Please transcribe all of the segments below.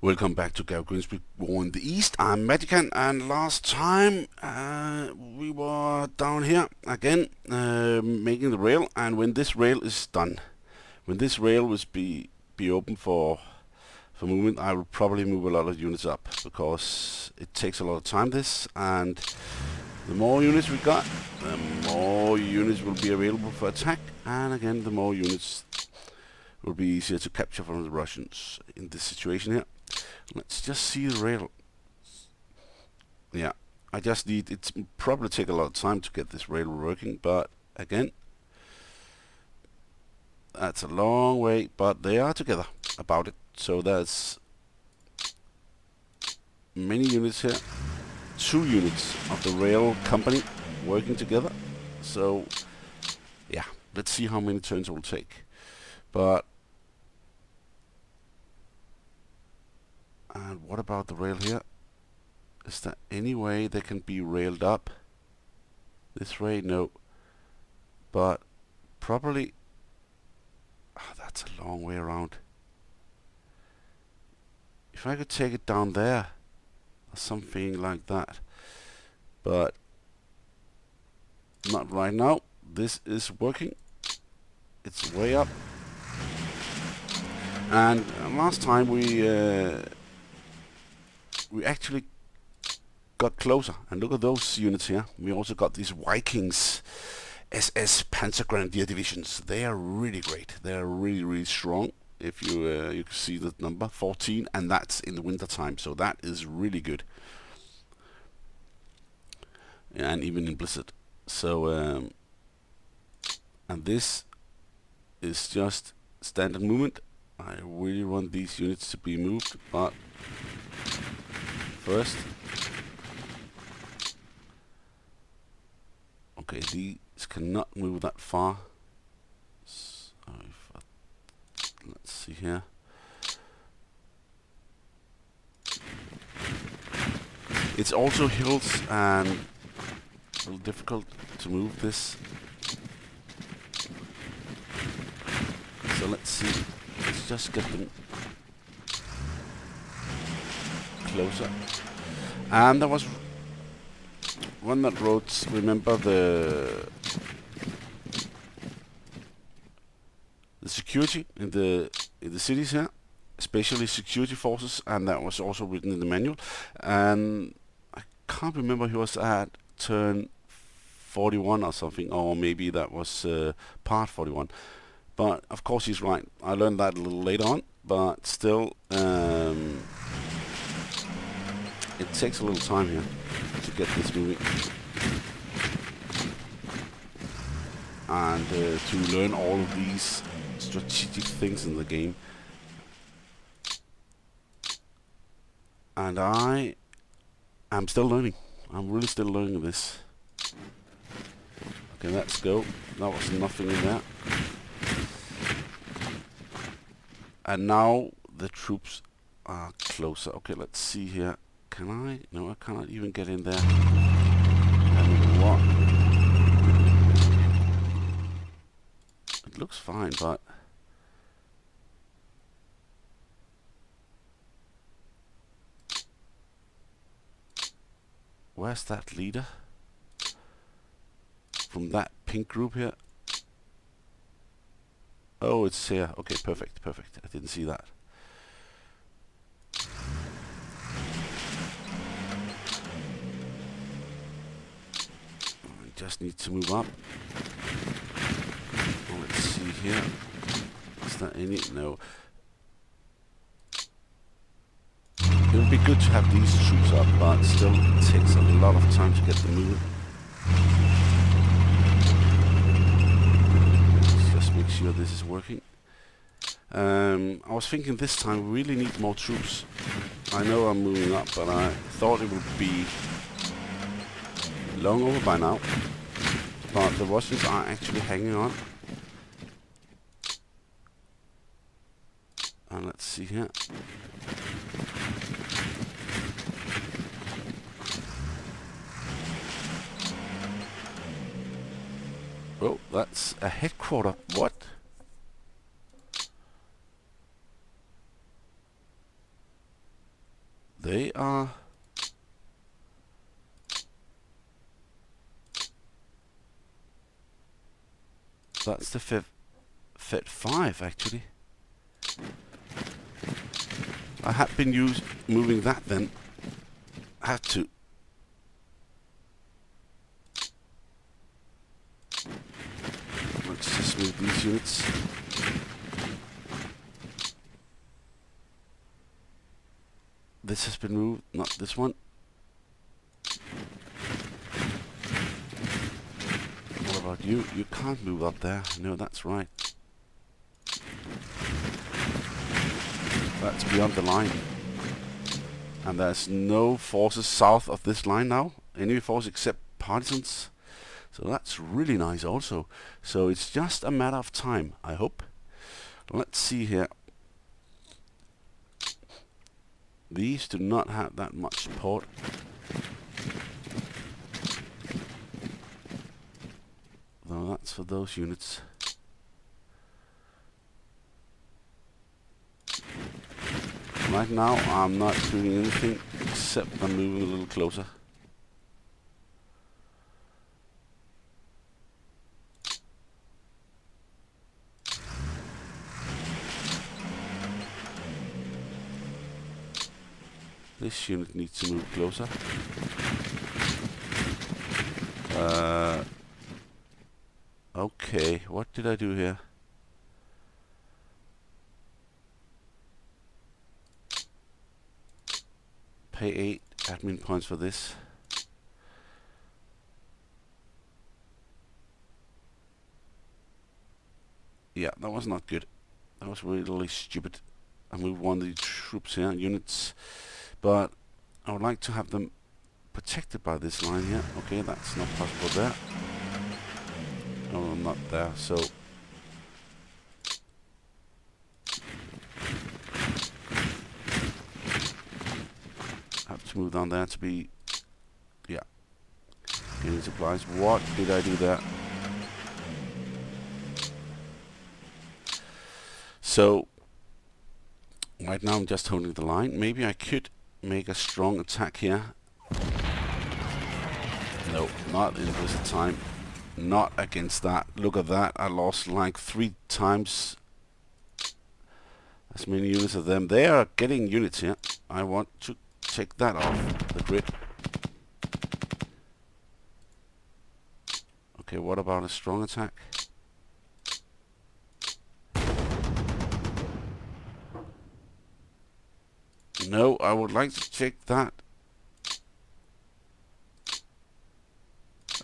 Welcome back to Grigsby War in the East. I'm Magican, and last time we were down here again making the rail, and when this rail is done, when this rail was be open for movement, I will probably move a lot of units up because it takes a lot of time and the more units we got, the more units will be available for attack, and again the more units will be easier to capture from the Russians in this situation here. Let's just see the rail. Yeah, I just need, it's probably take a lot of time to get this rail working, but again, that's a long way, but they are together about it. So there's many units here, 2 units of the rail company working together. So yeah, let's see how many turns it will take. But and what about the rail here? Is there any way they can be railed up? This way, no. But probably, that's a long way around. If I could take it down there, or something like that. But not right now. This is working. It's way up. And last time we actually got closer, and look at those units here. We also got these Vikings SS Panzer Grenadier divisions. They are really great. They are really strong. If you you can see the number 14, and that's in the winter time, so that is really good. And even in blizzard. So and this is just standard movement. I really want these units to be moved, but first, okay, these cannot move that far. So let's see here. It's also hills and a little difficult to move this. So let's see. Let's just get them closer. And there was one that wrote, remember the security in the cities here, especially security forces, and that was also written in the manual. And I can't remember, he was at turn 41 or something, or maybe that was part 41. But of course he's right. I learned that a little later on, but still it takes a little time here to get this moving, and to learn all of these strategic things in the game. And I am still learning. I'm really still learning this. Okay, let's go. That was nothing in there. And now the troops are closer. Okay, let's see here. Can I? No, I cannot even get in there. And what? It looks fine, but where's that leader? From that pink group here? Oh, it's here. Okay, perfect. I didn't see that. I just need to move up. Oh, let's see here. Is there any? No. It would be good to have these troops up, but still it takes a lot of time to get them moving. Make sure this is working. I was thinking this time we really need more troops. I know I'm moving up, but I thought it would be long over by now. But the Russians are actually hanging on. And let's see here. Oh, that's a headquarter. What? They are... That's the Fet 5 actually. I have been moving that then. I have to. Let's just move these units. This has been moved, not this one. What about you? You can't move up there. No, that's right. That's beyond the line. And there's no forces south of this line now. Enemy force except partisans. So that's really nice also. So it's just a matter of time, I hope. Let's see here. These do not have that much support. Though that's for those units. Right now I'm not doing anything except I'm moving a little closer. This unit needs to move closer. Okay, what did I do here? Pay 8 admin points for this. Yeah, that was not good. That was really stupid. I moved one of the troops here, units, but I would like to have them protected by this line here. Okay, that's not possible there. No, not there, so... I have to move down there to be... Yeah. Getting supplies. What did I do there? So... Right now I'm just holding the line. Maybe I could make a strong attack here. No, not in this time. Not against that. Look at that. I lost like 3 times as many units of them. They are getting units here. I want to take that off the grid. Okay, what about a strong attack? No, I would like to take that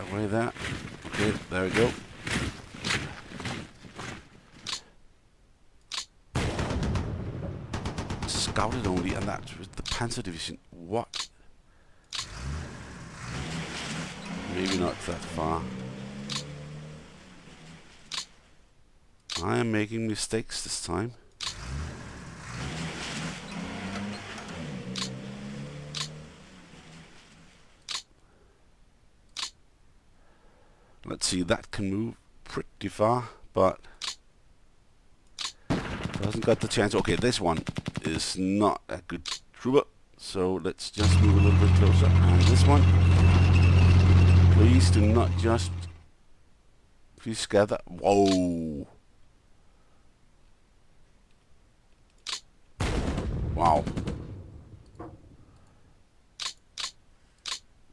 away there. Okay, there we go. Scouted only, and that was the Panzer Division. What? Maybe not that far. I am making mistakes this time. Let's see, that can move pretty far, but doesn't got the chance. Okay, this one is not a good trooper, so let's just move a little bit closer. And this one, please do not just... Please gather. Whoa! Wow.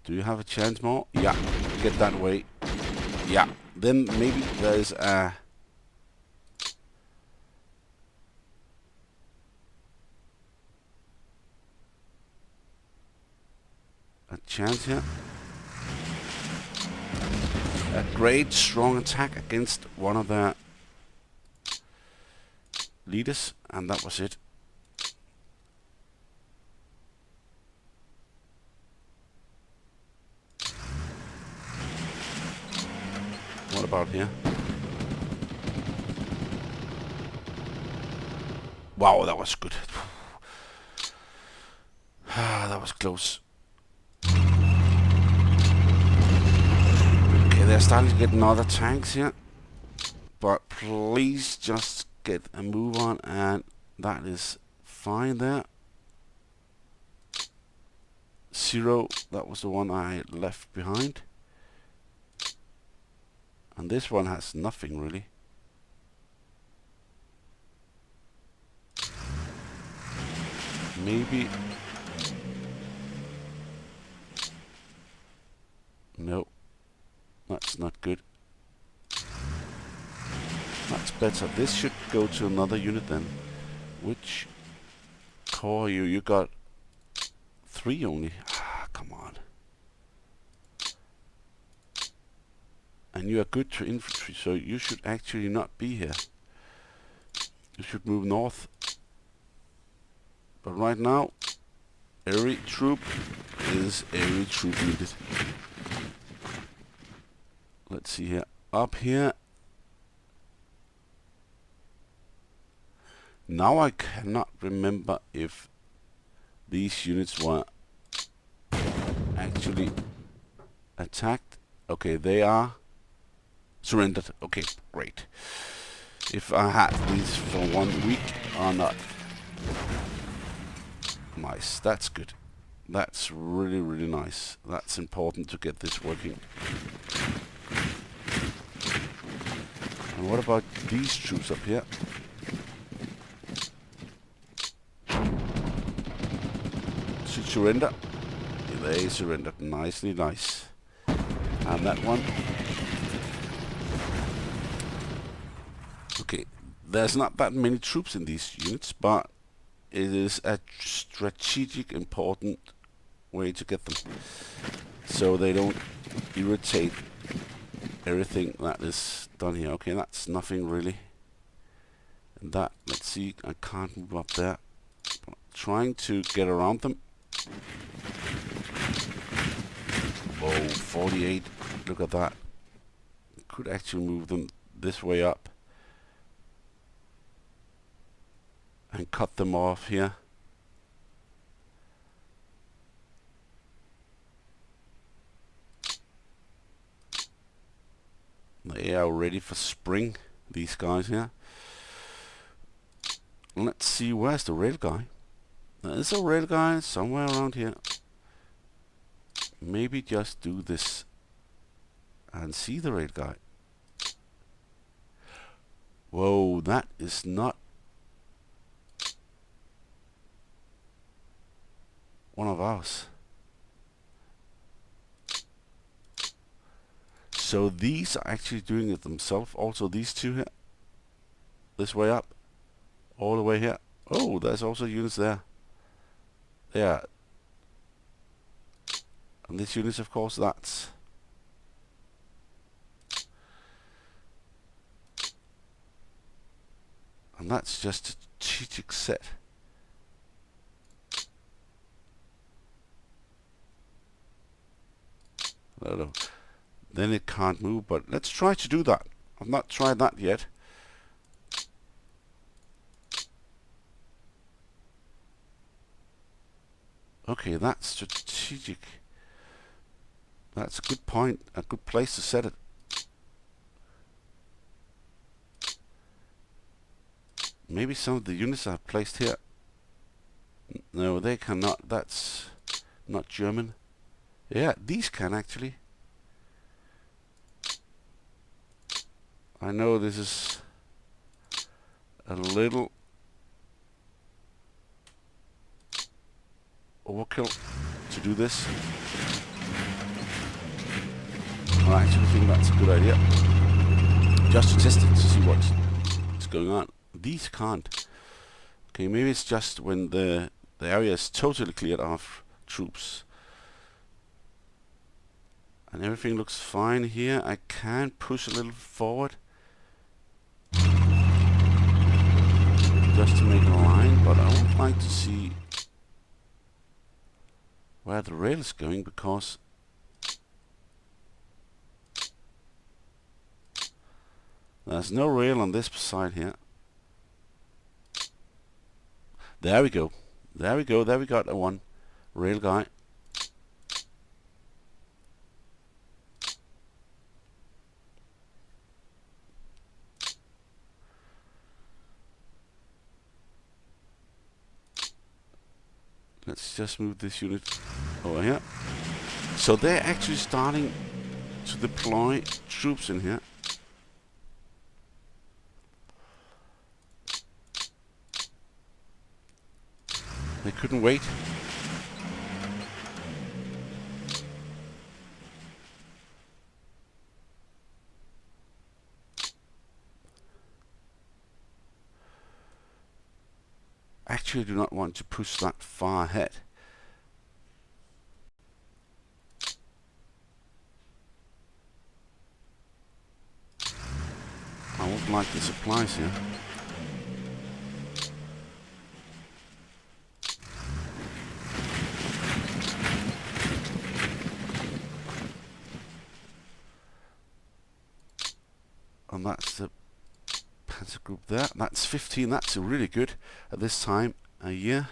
Do you have a chance more? Yeah, get that way. Yeah, then maybe there's a chance here. A great strong attack against one of their leaders, and that was it. What about here? Wow, that was good. That was close. Okay, they're starting to get another tanks here. But please just get a move on, and that is fine there. 0, that was the one I left behind. And this one has nothing really. Maybe. No, that's not good. That's better. This should go to another unit then. Which core are you? You got 3 only. Ah, come on. And you are good to infantry, so you should actually not be here. You should move north. But right now, every troop is every troop needed. Let's see here. Up here. Now I cannot remember if these units were actually attacked. Okay, they are surrendered. Okay, great. If I had these for 1 week or not. Nice, that's good. That's really, really nice. That's important to get this working. And what about these troops up here? Should surrender. Yeah, they surrendered nicely, nice. And that one. Okay, there's not that many troops in these units, but it is a strategic important way to get them, so they don't irritate everything that is done here. Okay, that's nothing really. And that, let's see, I can't move up there. Trying to get around them. Oh, 48, look at that. Could actually move them this way up. And cut them off here. They are ready for spring, these guys here. Let's see, where's the rail guy? There's a rail guy somewhere around here. Maybe just do this and see the rail guy. Whoa, that is not one of ours. So these are actually doing it themselves. Also these two here. This way up. All the way here. Oh, there's also units there. Yeah. And this unit, of course, that's... And that's just a strategic set. I don't know. Then it can't move, but let's try to do that. I've not tried that yet. Okay, that's strategic. That's a good point, a good place to set it. Maybe some of the units are placed here. No, they cannot. That's not German. Yeah, these can actually. I know this is a little overkill to do this. I actually think that's a good idea. Just to test it, to see what's going on. These can't. Okay, maybe it's just when the area is totally cleared of troops. And everything looks fine here. I can push a little forward. Just to make a line, but I would like to see where the rail is going, because there's no rail on this side here. There we go. There we go. There we got a one rail guy. Let's just move this unit over here. So they're actually starting to deploy troops in here. They couldn't wait. Actually, I do not want to push that far ahead. I would like the supplies here. And that's the panzer group there. That's 15. That's really good at this time a year.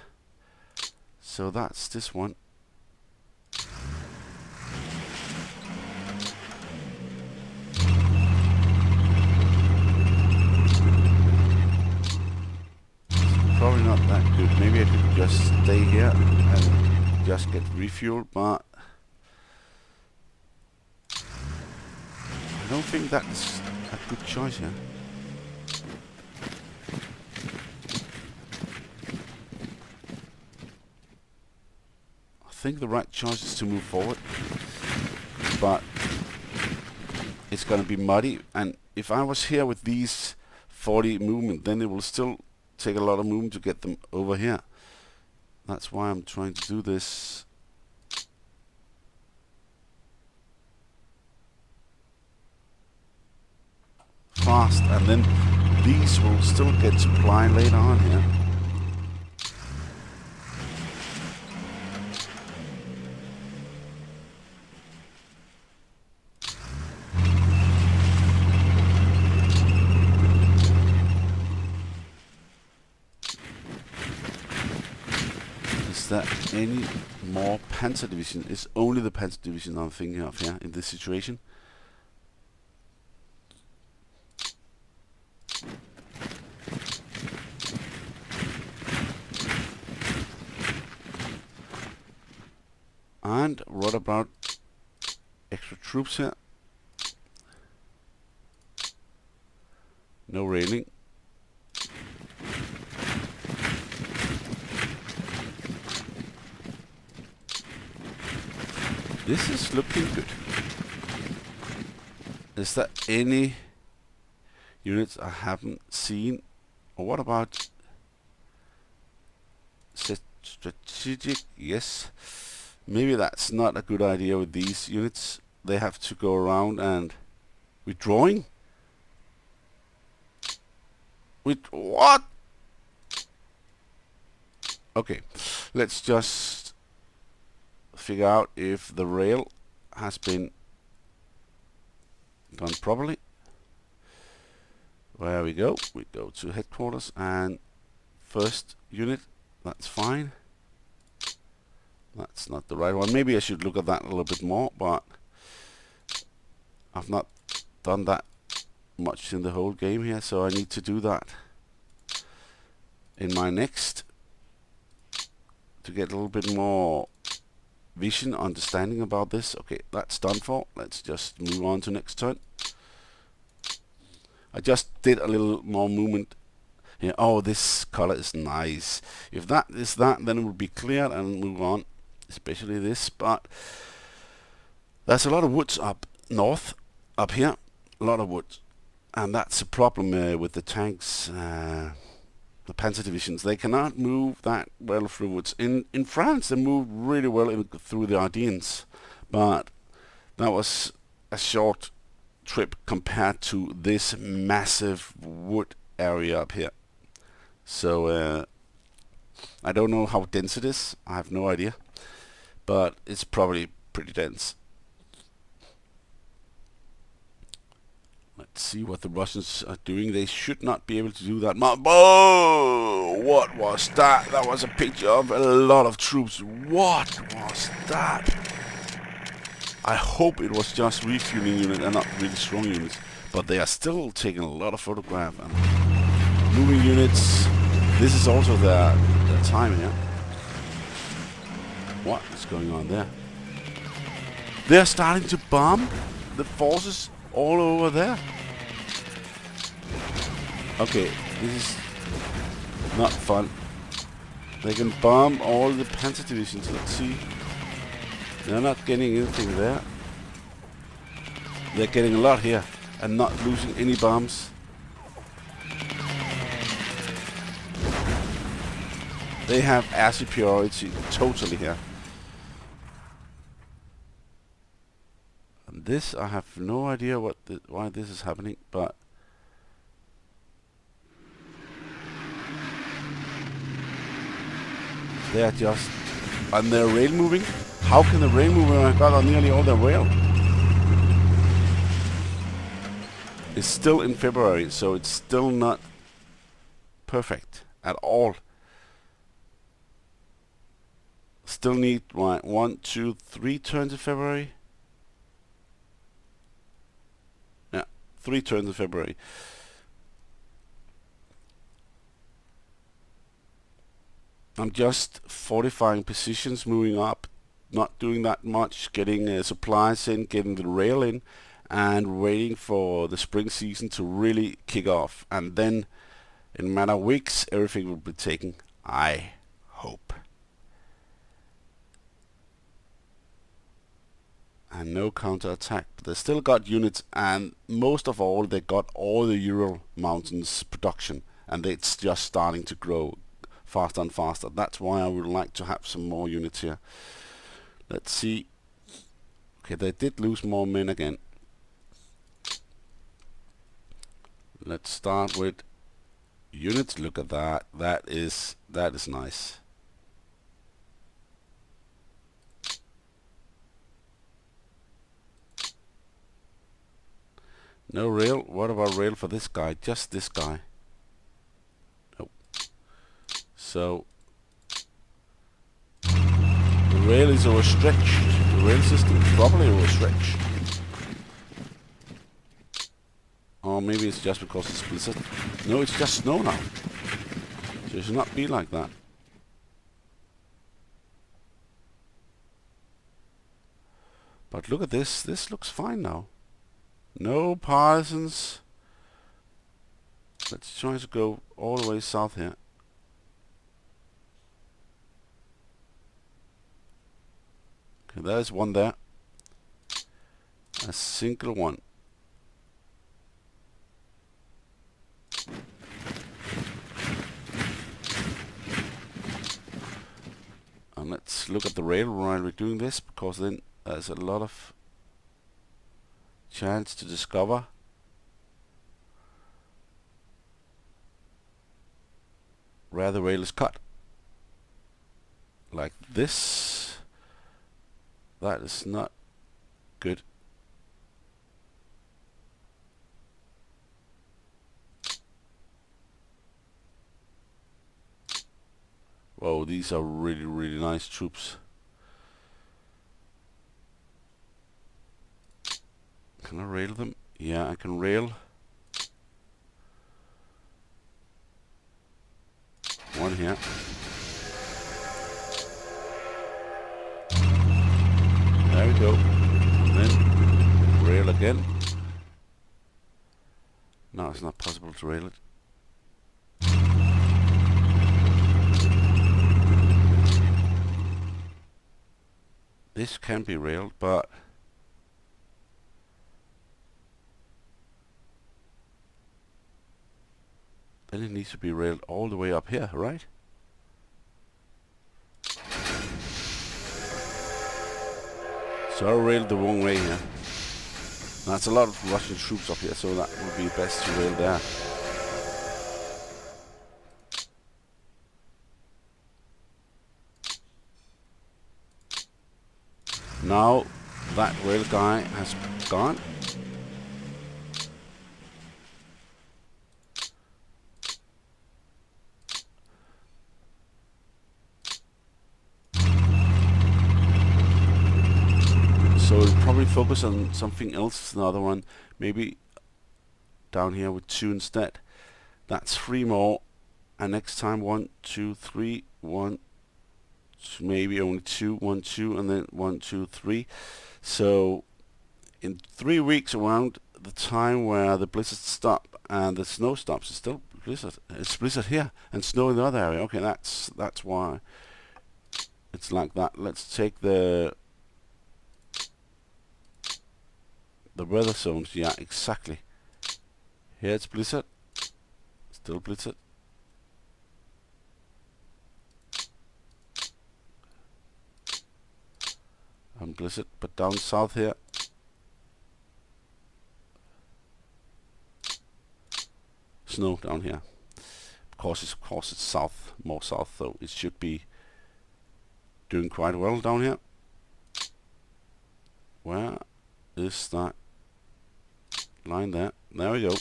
So that's this one. Probably not that good. Maybe I could just stay here and just get refueled, but I don't think that's a good choice here. I think the right choice is to move forward, but it's going to be muddy, and if I was here with these 40 movement, then it will still take a lot of movement to get them over here. That's why I'm trying to do this. Fast, and then these will still get supply later on here. Is there any more Panzer Division? It's only the Panzer Division I'm thinking of here in this situation. And what about extra troops here? No railing. This is looking good. Is there any units I haven't seen? Or what about strategic? Yes. Maybe that's not a good idea with these units. They have to go around and withdrawing. With what? Okay, let's just figure out if the rail has been done properly. Where we go? We go to headquarters and first unit. That's fine. That's not the right one. Maybe I should look at that a little bit more, but I've not done that much in the whole game here, so I need to do that in my next to get a little bit more vision, understanding about this. Okay, that's done for. Let's just move on to next turn. I just did a little more movement here. Oh, this color is nice. If that is that, then it will be clear and move on. Especially this, but there's a lot of woods up north, up here, a lot of woods, and that's a problem with the tanks, the Panzer divisions. They cannot move that well through woods. In France, they moved really well through the Ardennes, but that was a short trip compared to this massive wood area up here. So I don't know how dense it is. I have no idea. But it's probably pretty dense. Let's see what the Russians are doing. They should not be able to do that. Oh, what was that? That was a picture of a lot of troops. What was that? I hope it was just refueling units and not really strong units. But they are still taking a lot of photographs and moving units. This is also their time here. What is going on there? They're starting to bomb the forces all over there. Okay, this is not fun. They can bomb all the panzer divisions. Let's see. They're not getting anything there. They're getting a lot here and not losing any bombs. They have air superiority totally here. And this, I have no idea why this is happening, but they are just on their rail moving. How can the rail move when I got on nearly all their rail? It's still in February, so it's still not perfect at all. Still need 1, 2, 3 turns in February. Yeah, 3 turns in February. I'm just fortifying positions, moving up, not doing that much, getting supplies in, getting the rail in, and waiting for the spring season to really kick off. And then, in a matter of weeks, everything will be taken, I hope. And no counterattack, but they still got units, and most of all, they got all the Ural Mountains production, and it's just starting to grow faster and faster. That's why I would like to have some more units here. Let's see. Okay, they did lose more men again. Let's start with units. Look at that. That is nice. No rail. What about rail for this guy? Just this guy. Nope. So the rail is overstretched. The rail system is probably overstretched. Or maybe it's just because it's blizzard. No, it's just snow now. So it should not be like that. But look at this. This looks fine now. No partisans. Let's try to go all the way south here. Okay, there's one there. A single one. And let's look at the rail while we're doing this, because then there's a lot of chance to discover where the rail is cut. Like this. That is not good. Whoa, these are really, really nice troops. Can I rail them? Yeah, I can rail. One here. There we go. And then rail again. No, it's not possible to rail it. This can be railed, but then it needs to be railed all the way up here, right? So I railed the wrong way here. That's a lot of Russian troops up here, so that would be best to rail there. Now that rail guy has gone. So we'll probably focus on something else, another one, maybe down here with 2 instead. That's 3 more, and next time 1, 2, 3, 1, maybe only 2, 1, 2, and then 1, 2, 3. So in 3 weeks, around the time where the blizzard stop and the snow stops, it's still blizzard. It's blizzard here and snow in the other area. Okay, that's why it's like that. Let's take the weather zones. Yeah, exactly. Here it's blizzard, still blizzard. And blizzard, but down south here, snow down here. Of course it's south, more south, so it should be doing quite well down here. Where is that line there? There we go.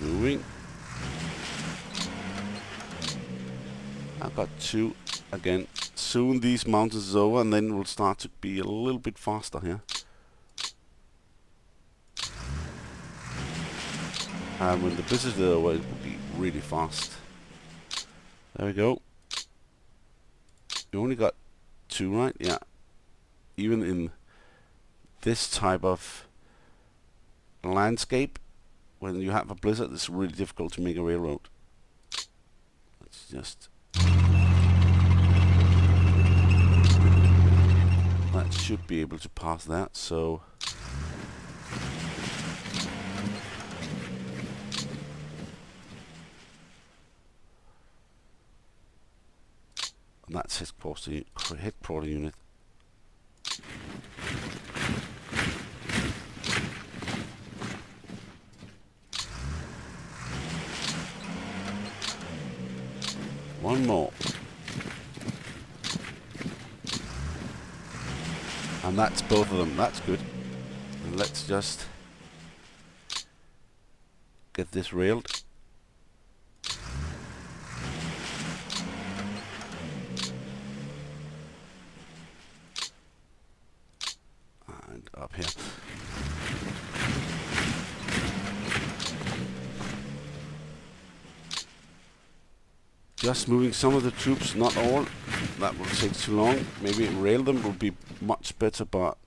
Moving. I've got 2 again. Soon these mountains is over, and then we'll start to be a little bit faster here. And when the blizzard is over, it will be really fast. There we go. You only got 2, right? Yeah. Even in this type of landscape, when you have a blizzard, it's really difficult to make a railroad. Let's just... that should be able to pass that, so... and that's headquarter unit. One more. And that's both of them. That's good. And let's just get this railed. And up here. Just moving some of the troops, not all. That will take too long. Maybe rail them would be much better, but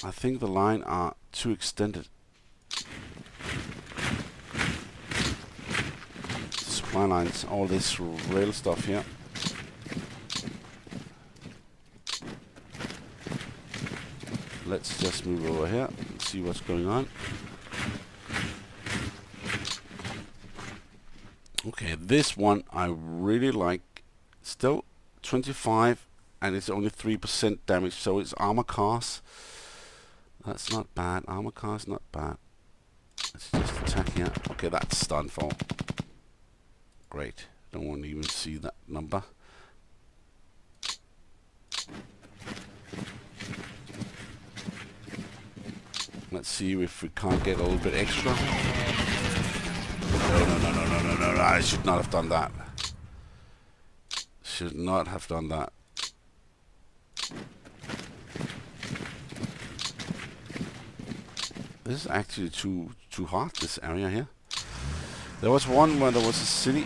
I think the line are too extended. Supply lines, all this rail stuff here. Let's just move over here and see what's going on. Okay, this one I really like. Still 25, and it's only 3% damage, so it's armor cars. That's not bad. Armor cars not bad. Let's just attack here. Okay, that's done for. Great. Don't want to even see that number. Let's see if we can't get a little bit extra. No, I should not have done that. Should not have done that. This is actually too hard, this area here. There was one where there was a city.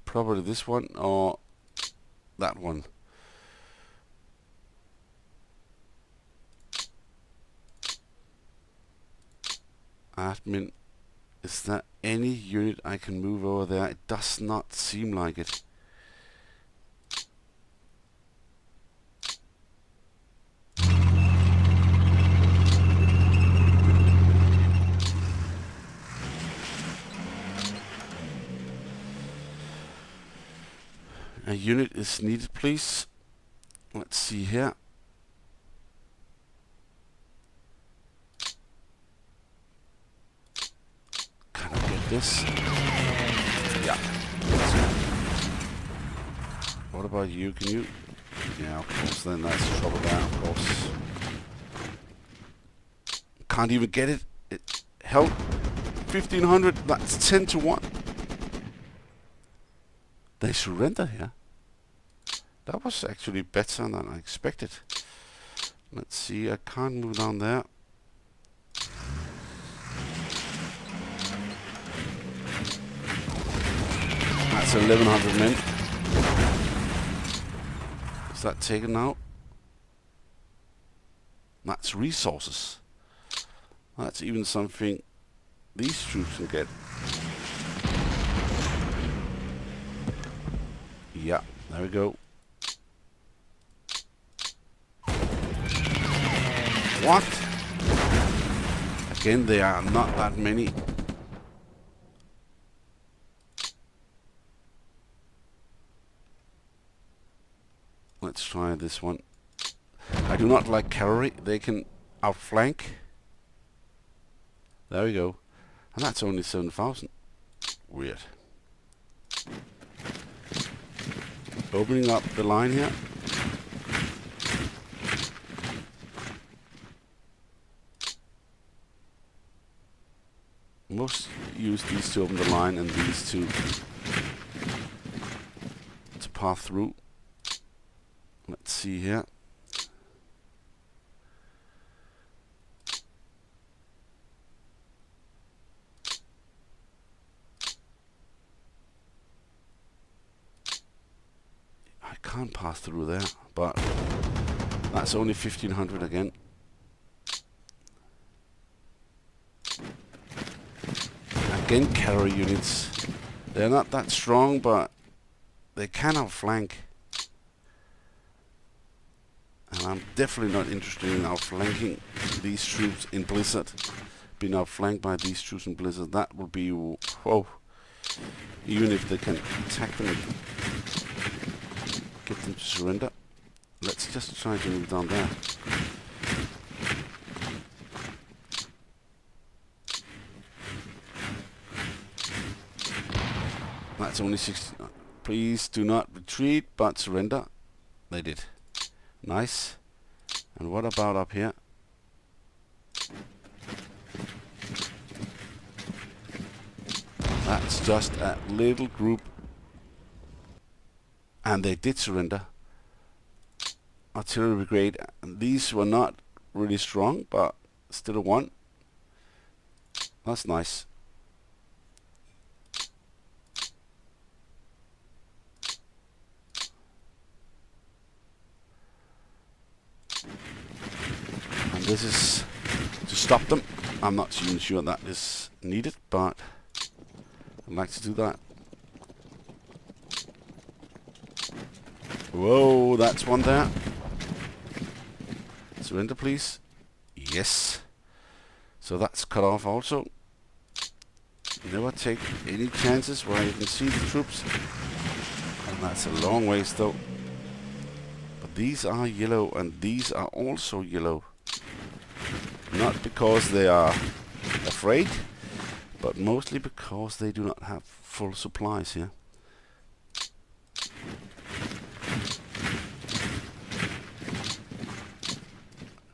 Probably this one or that one. Admin, is there any unit I can move over there? It does not seem like it. A unit is needed, please. Let's see here. Can I get this? Yeah. What about you? Can you? Yeah, of course. Then that's trouble there, of course. Can't even get it. It held 1500. That's 10 to 1. They surrender here. That was actually better than I expected. Let's see, I can't move down there. That's 1,100 men. Is that taken now? That's resources. That's even something these troops can get. Yeah, there we go. What? Again, there are not that many. Let's try this one. I do not like cavalry. They can outflank. There we go. And that's only 7,000. Weird. Opening up the line here. Most use these to open the line and these to pass through. Let's see here. I can't pass through there, but that's only 1,500 again. Again, cavalry units. They're not that strong, but they can outflank. And I'm definitely not interested in outflanking these troops in Blizzard. Being outflanked by these troops in Blizzard, that will be, whoa. Even if they can attack them and get them to surrender. Let's just try to move down there. That's only 60. Please do not retreat, but surrender. They did. Nice. And what about up here? That's just a little group. And they did surrender. Artillery brigade. And these were not really strong, but still a 1. That's nice. This is to stop them. I'm not even sure that is needed, but I'd like to do that. Whoa, that's one there. Surrender, please. Yes. So that's cut off also. Never take any chances where you can see the troops. And that's a long ways though. But these are yellow, and these are also yellow. Not because they are afraid, but mostly because they do not have full supplies here.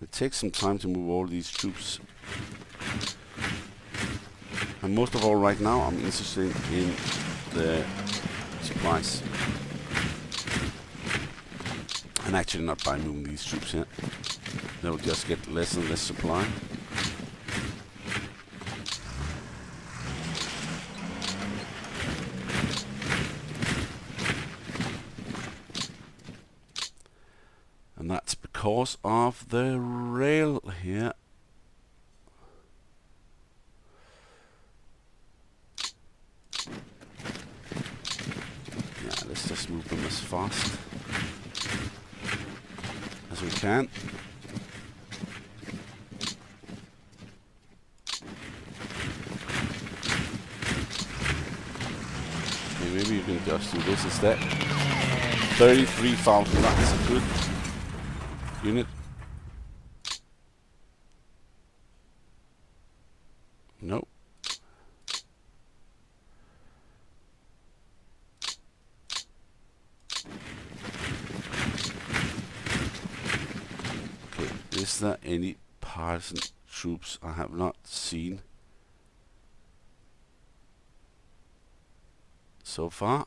It takes some time to move all these troops. And most of all right now I'm interested in the supplies. And actually not by moving these troops here. They'll just get less and less supply. And that's because of the rail here. Yeah, let's just move them as fast as we can. Maybe you can just do this instead. 33,000, that's a good unit. Nope. Okay, is there any partisan troops I have not seen so far?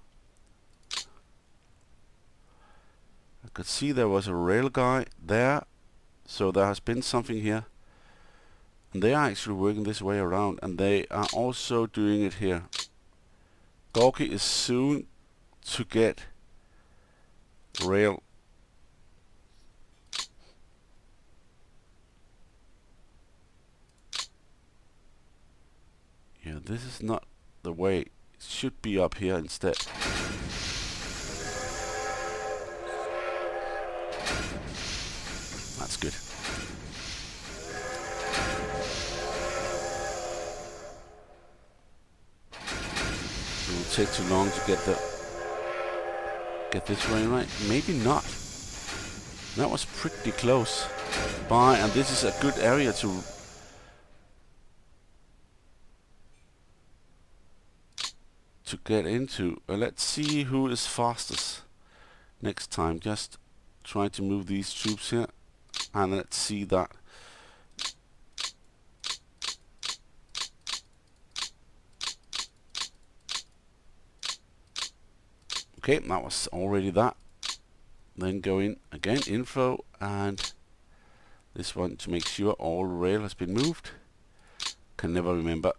I could see there was a rail guy there, so there has been something here. And they are actually working this way around, and they are also doing it here. Gorky is soon to get rail. Yeah, this is not the way. It should be up here instead. That's good. It will take too long to get this way right. Maybe not. That was pretty close by, and this is a good area to get into. Let's see who is fastest next time. Just try to move these troops here, and let's see that. Okay, that was already that. Then go in again, info, and this one to make sure all rail has been moved. Can never remember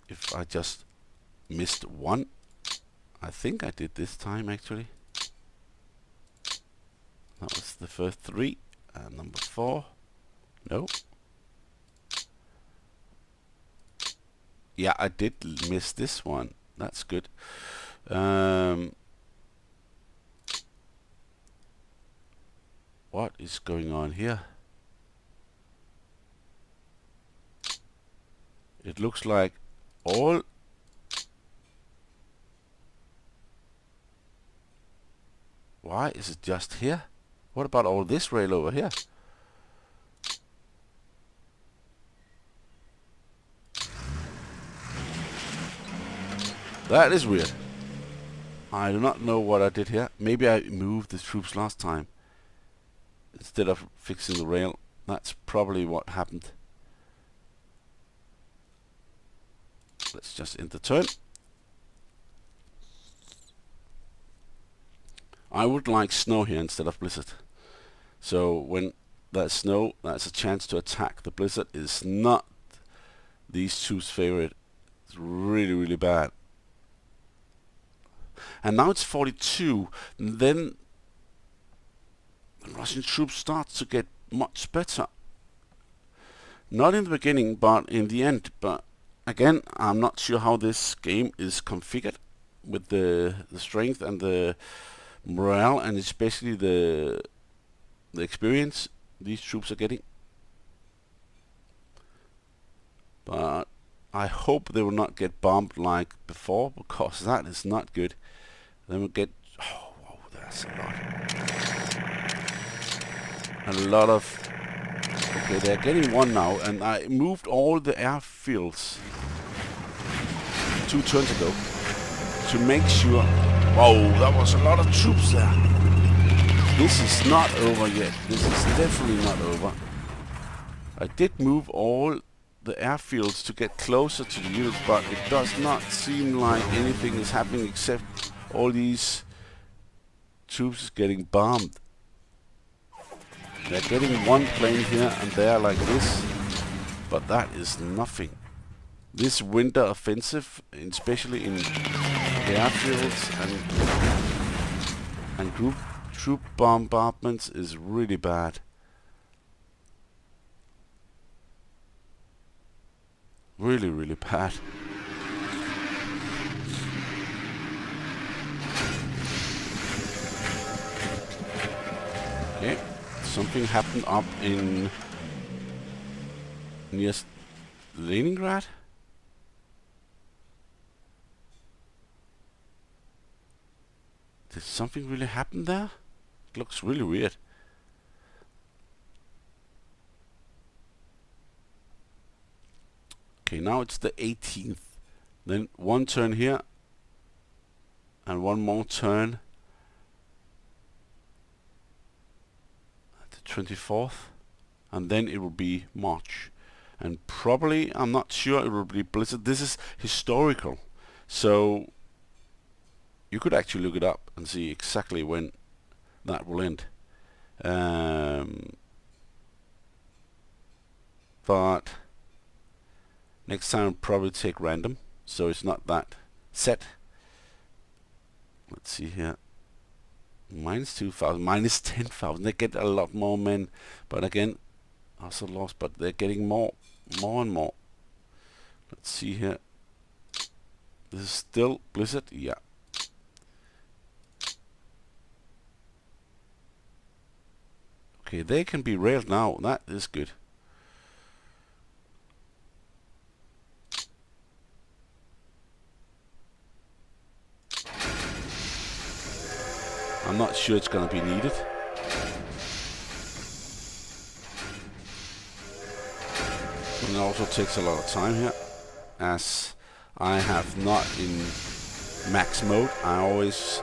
if I just missed one. I think I did this time actually. That was the first three. And number 4. No. Yeah, I did miss this one. That's good. What is going on here? It looks like all... Why is it just here? What about all this rail over here? That is weird. I do not know what I did here. Maybe I moved the troops last time instead of fixing the rail. That's probably what happened. Let's just end the turn. I would like snow here instead of blizzard. So when there's snow, that's a chance to attack. The blizzard is not these troops' favorite. It's really, really bad. And now it's 42. And then the Russian troops start to get much better. Not in the beginning, but in the end. But again, I'm not sure how this game is configured with the strength and the morale, and especially the experience these troops are getting. But I hope they will not get bombed like before, because that is not good. Then we'll get... Oh, whoa, that's a lot. A lot of... Okay, they're getting one now, and I moved all the airfields 2 turns ago to make sure... Whoa, that was a lot of troops there. This is not over yet. This is definitely not over. I did move all the airfields to get closer to the units, but it does not seem like anything is happening except all these troops getting bombed. They're getting one plane here and there like this, but that is nothing. This winter offensive, especially in the airfields and group troop bombardments, is really bad. Really, really bad. Okay, something happened up in near Leningrad. Did something really happen there? It looks really weird. Okay, now it's the 18th. Then one turn here and one more turn at the 24th, and then it will be March. And probably, I'm not sure, it will be blizzard. This is historical, so you could actually look it up and see exactly when that will end. But next time I'll probably take random, so it's not that set. Let's see here. Minus 2,000, minus 10,000. They get a lot more men, but again, also lost. But they're getting more and more. Let's see here. This is still Blizzard, yeah. Okay, they can be railed now. That is good. I'm not sure it's gonna be needed. And it also takes a lot of time here, as I have not in max mode. I always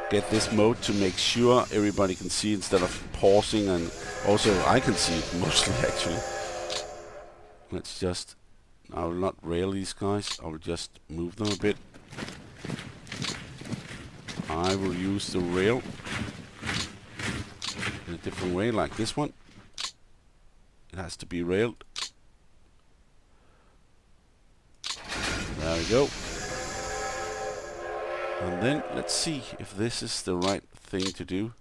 get this mode to make sure everybody can see instead of pausing, and also I can see it mostly actually. Let's just, I will not rail these guys, I will just move them a bit. I will use the rail in a different way, like this one. It has to be railed. There we go. And then let's see if this is the right thing to do.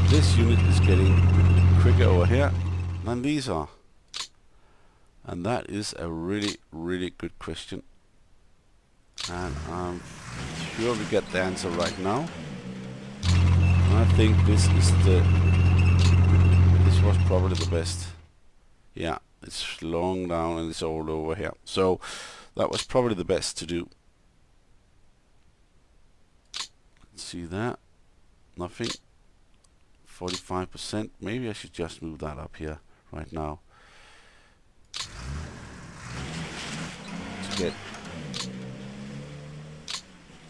This unit is getting quicker over here than these are. And that is a really, really good question. And I'm sure we get the answer right now. I think this is this was probably the best. Yeah, it's long down and it's all over here. So that was probably the best to do. Let's see that. Nothing. 45%. Maybe I should just move that up here right now. To get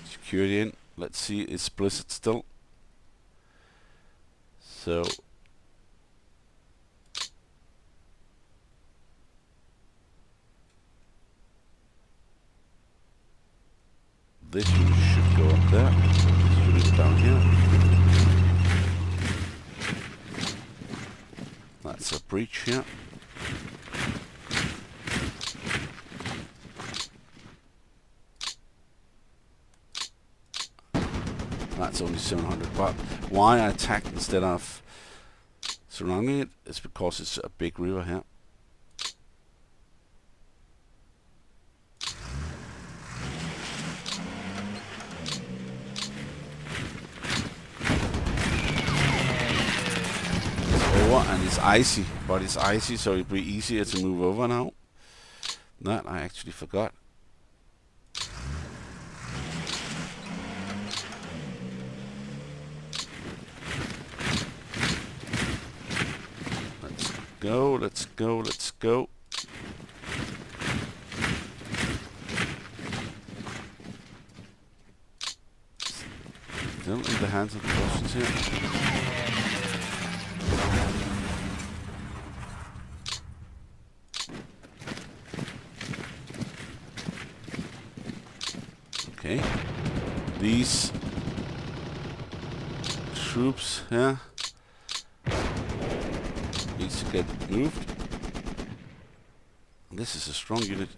security in. Let's see, it's Blizzard still. So this unit should go up there. This unit down here. That's a breach here. That's only 700, but why I attacked instead of surrounding it is because it's a big river here. And it's icy, but it's icy, so it'll be easier to move over now. That I actually forgot. Let's go, let's go, let's go. Still in the hands of the Russians here. Okay, these troops here needs to get moved. This is a strong unit.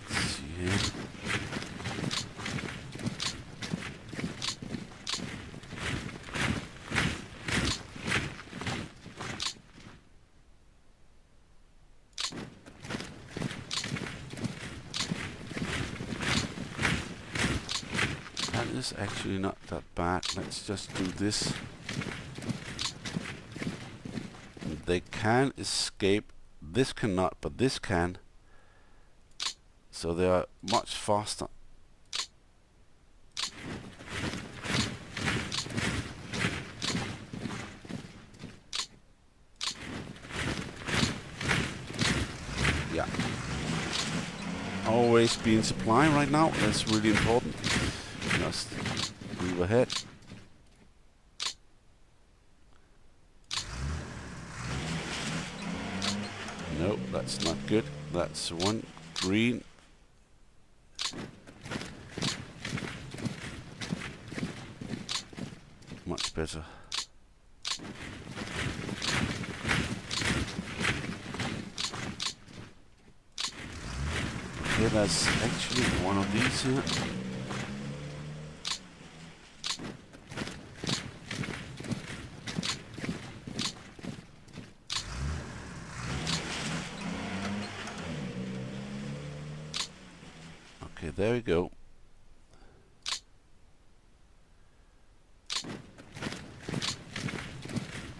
Let's see here. Is actually not that bad. Let's just do this. They can escape. This cannot, but this can. So they are much faster. Yeah. Always be in supply right now. That's really important. Just move ahead. No, that's not good. That's one green. Much better. there's actually one of these here. Okay, there we go.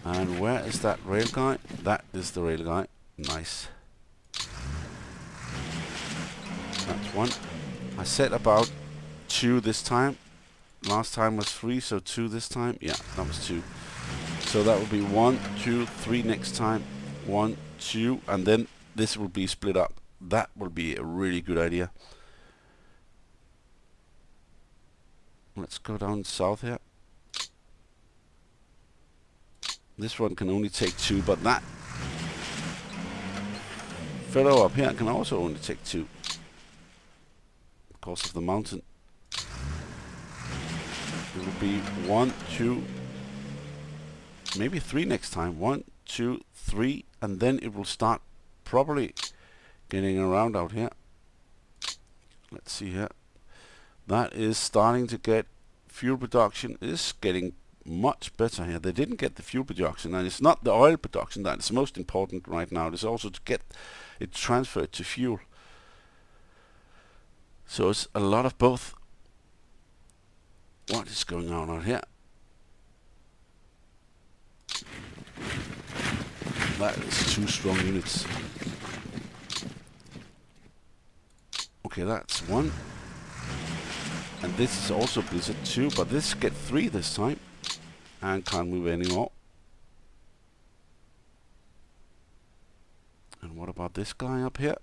And where is that rail guy? That is the rail guy. Nice. That's one. I said about 2 this time. Last time was 3, so 2 this time. Yeah, that was 2. So that will be 1, 2, 3 next time. 1, 2, and then this will be split up. That will be a really good idea. Let's go down south here. This one can only take 2, but that fellow up here can also only take 2 because of the mountain. It will be 1, 2, maybe 3 next time. 1, 2, 3, and then it will start probably getting around out here. Let's see here. That is starting to get fuel production is getting much better here. They didn't get the fuel production, and it's not the oil production that is most important right now. It's also to get it transferred to fuel. So it's a lot of both. What is going on out here? That is 2 strong units. Okay, that's 1. And this is also Blizzard 2, but this get 3 this time. And can't move anymore. And what about this guy up here?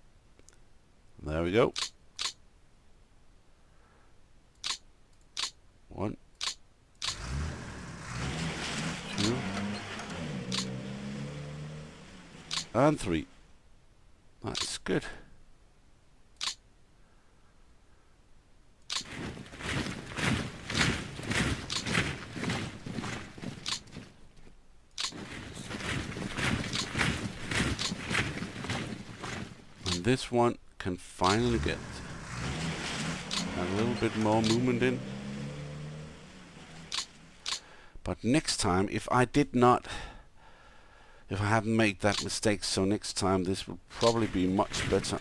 There we go. 1, 2, and 3. That's good. And this one can finally get a little bit more movement in. But next time, if I hadn't made that mistake, so next time this will probably be much better.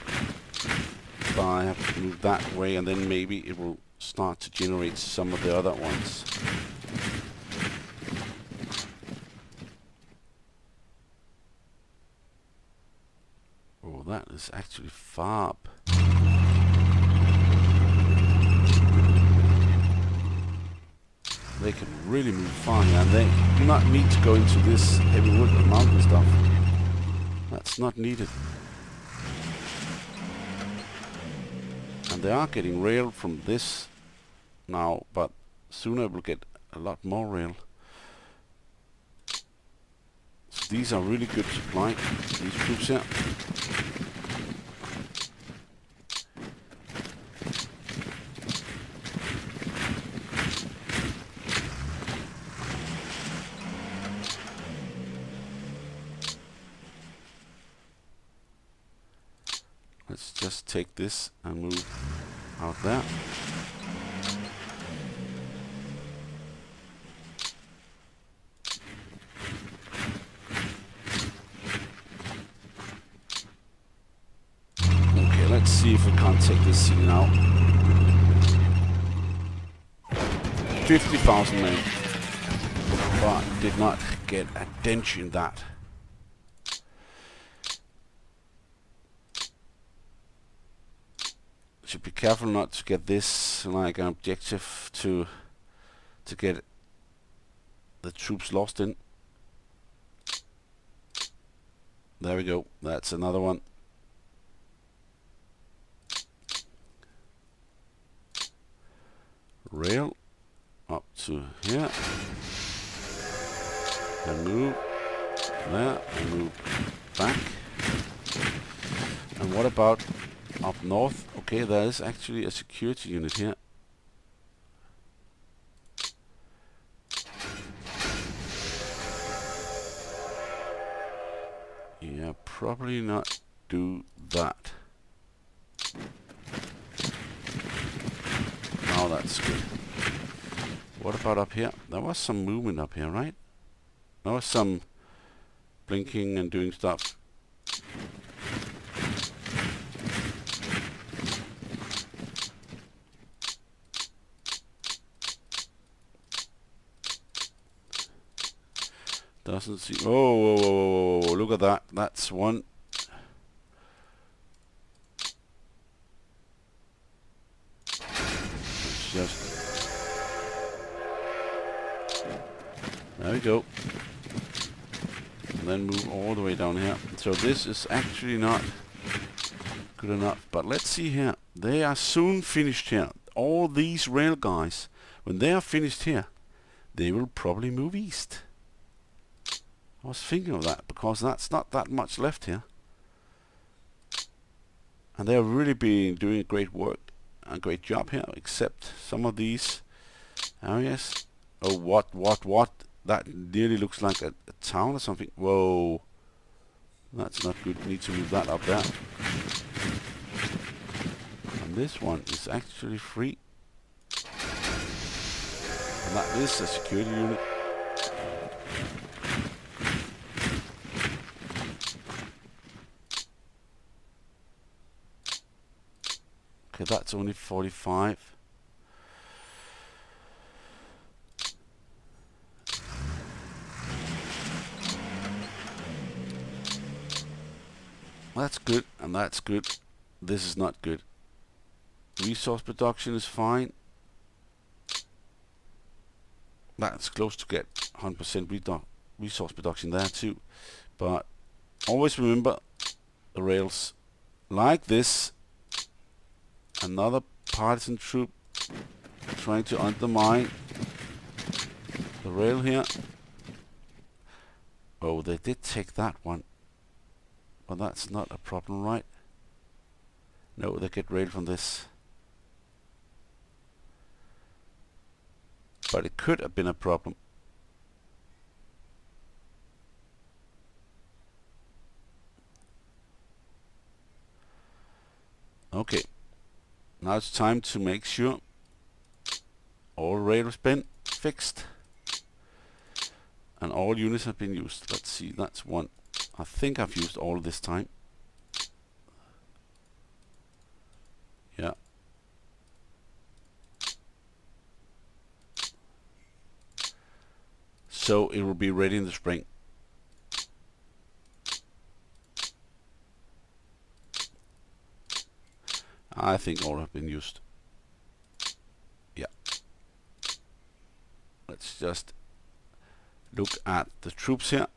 But I have to move that way, and then maybe it will start to generate some of the other ones. Oh, that is actually far up. They can really move far here, and they do not need to go into this heavy wood and mountain stuff. That's not needed. And they are getting rail from this now, but sooner we'll get a lot more rail. So these are really good supply, these troops here. Let's just take this and move out there. Okay, let's see if we can't take this city now. 50,000 men, but did not get a dent in that. Should be careful not to get this like an objective to get the troops lost in. There we go. That's another one. Rail up to here. And move there and move back. And what about up north? Okay, there is actually a security unit here. Yeah, probably not do that. what about up here? There was some movement up here, right? There was some blinking and doing stuff. Doesn't see. Oh, whoa, whoa, whoa, whoa, look at that. That's one. Let's just. There we go. And then move all the way down here. So this is actually not good enough. But let's see here. They are soon finished here. All these rail guys, when they are finished here, they will probably move east. I was thinking of that because that's not that much left here. And they have really been doing great work, a great job here, except some of these areas. Oh, what? That nearly looks like a town or something. Whoa. That's not good. Need to move that up there. And this one is actually free. And that is a security unit. Okay, that's only 45. That's good, and that's good. This is not good. Resource production is fine. That's close to get 100% resource production there too. But always remember the rails like this. Another partisan troop trying to undermine the rail here. Oh, they did take that one. But that's not a problem, right? No, they get rail from this. But it could have been a problem. Okay. Now it's time to make sure all rail has been fixed. And all units have been used. Let's see, that's one. I think I've used all this time. Yeah. So it will be ready in the spring. I think all have been used. Yeah. Let's just look at the troops here.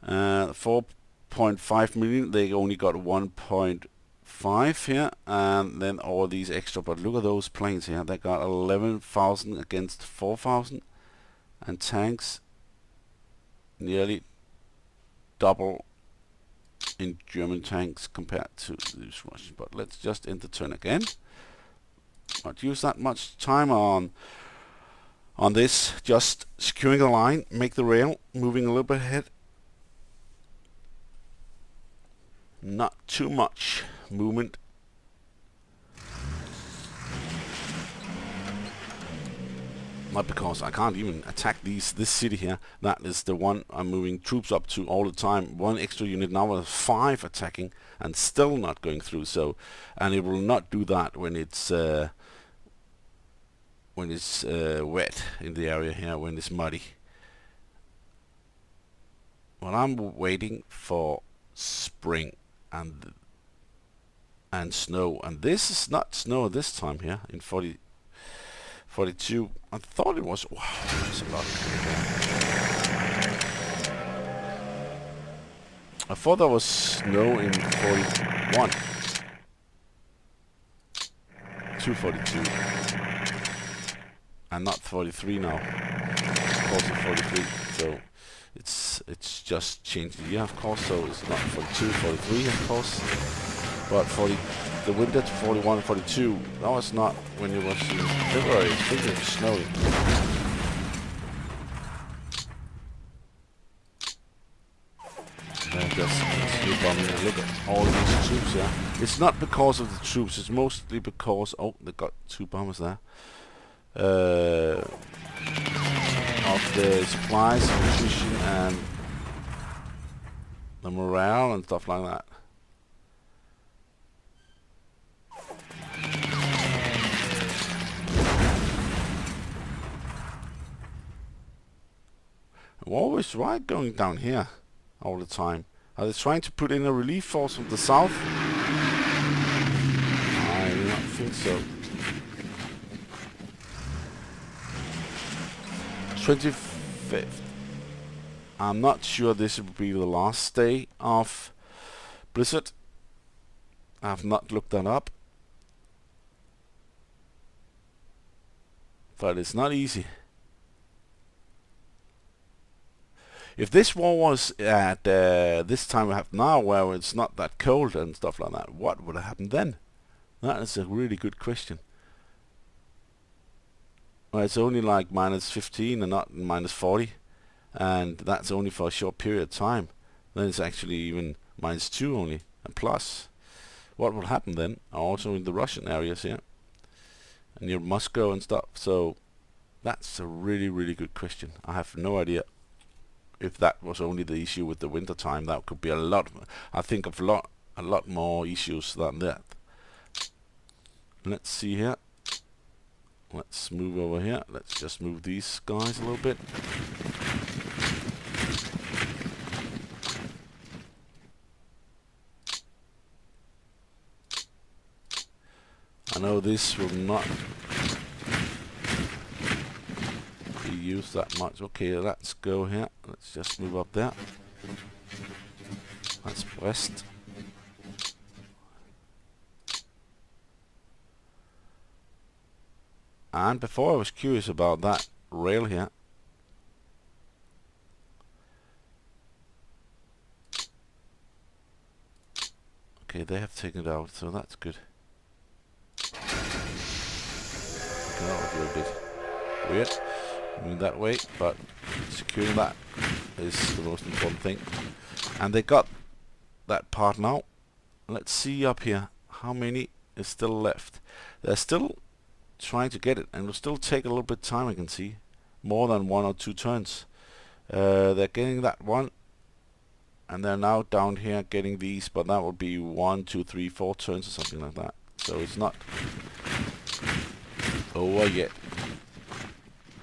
4.5 million. They only got 1.5 here, and then all these extra. But look at those planes here. They got 11,000 against 4,000, and tanks nearly double in German tanks compared to these Russians. But let's just end the turn again. Not use that much time on this. Just securing the line, make the rail moving a little bit ahead. Not too much movement. Not because I can't even attack this city here. That is the one I'm moving troops up to all the time. One extra unit now with 5 attacking and still not going through. So, and it will not do that when it's wet in the area here, when it's muddy. Well, I'm waiting for spring and snow, and this is not snow this time here in 42. I thought it was. Wow, that's a lot. I thought there was snow in 41. 242. And not 43 now. Of course it's 43. So it's just changed the year, of course. So it's not 42, 43, of course. But the winter to 41 and 42, that was not when it was in February. I think it was snowing. And just continue bombing. And look at all these troops here. It's not because of the troops. It's mostly because they got 2 bombers there. the supplies, nutrition, and the morale and stuff like that. Always right going down here all the time. Are they trying to put in a relief force from the south? I do not think so. 25th. I'm not sure this will be the last day of Blizzard. I've not looked that up. But it's not easy. If this war was at this time we have now, where it's not that cold and stuff like that, what would have happened then? That is a really good question. Well, it's only like -15 and not -40, and that's only for a short period of time. Then it's actually even -2 only, and plus. What will happen then? Also in the Russian areas here, and near Moscow and stuff. So that's a really, really good question. I have no idea. If that was only the issue with the winter time, that could be a lot. I think of a lot more issues than that. Let's see here. Let's move over here. Let's just move these guys a little bit. I know this will not use that much. Okay, let's go here. Let's just move up there. That's Brest. And before I was curious about that rail here. Okay, they have taken it out, so that's good. Okay, that was a little bit weird. Moving that way, but securing that is the most important thing. And they got that part now. Let's see up here how many is still left. They're still trying to get it, and it will still take a little bit of time. I can see more than 1 or 2 turns. They're getting that one, and they're now down here getting these, but that will be 1, 2, 3, 4 turns or something like that. So it's not over yet.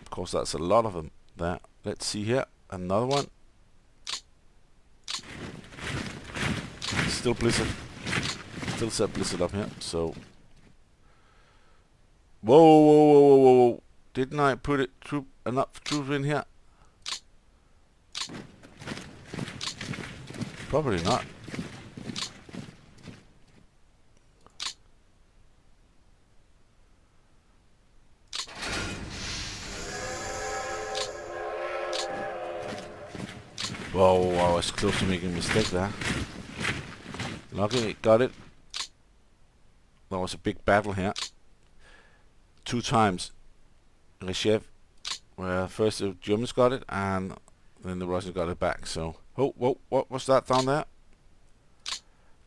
Of course, that's a lot of them there. Let's see here, another one. Still Blizzard. Still set Blizzard up here. So, whoa! Didn't I put enough troops in here? Probably not. Whoa, I was close to making a mistake there. Luckily, got it. That was a big battle here. 2 times. Reshev, where first the Germans got it, and then the Russians got it back. So, oh, whoa, what was that down there?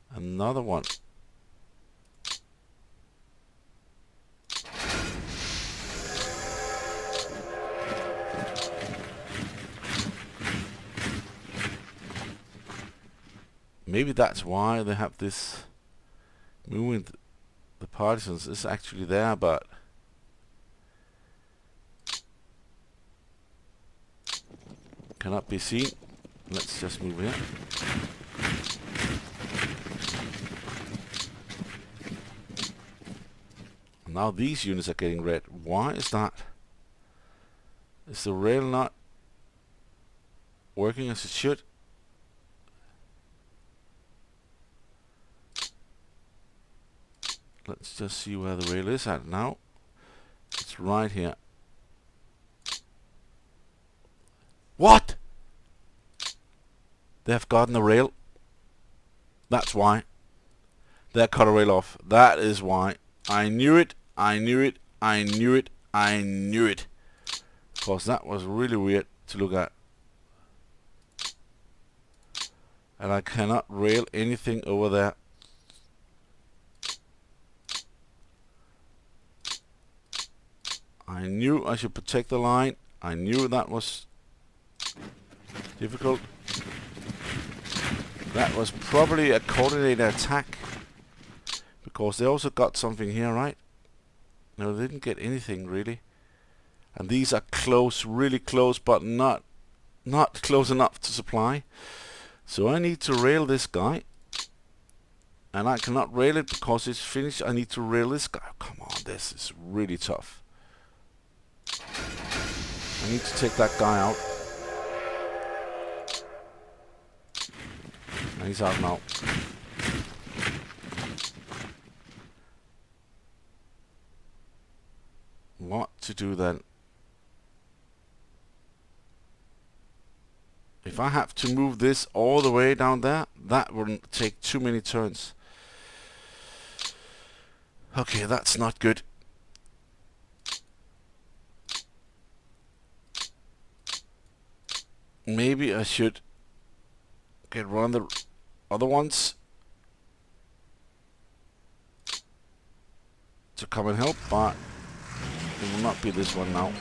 Another one. Maybe that's why they have this movement. The partisans is actually there, but cannot be seen. Let's just move here. Now these units are getting red. Why is that? Is the rail not working as it should? Let's just see where the rail is at now. It's right here. What? They have gotten the rail. That's why. They cut a rail off. That is why. I knew it. I knew it. I knew it. I knew it. Because that was really weird to look at. And I cannot rail anything over there. I knew I should protect the line. I knew that was Difficult. That was probably a coordinated attack. Because they also got something here, right? No, they didn't get anything really. And these are close, really close, but not close enough to supply. So I need to rail this guy. And I cannot rail it because it's finished. I need to rail this guy. Oh, come on, this is really tough. I need to take that guy out. And he's out now. What to do then? If I have to move this all the way down there, that will take too many turns. Okay, that's not good. Maybe I should get one of the other ones to come and help, but it will not be this one now.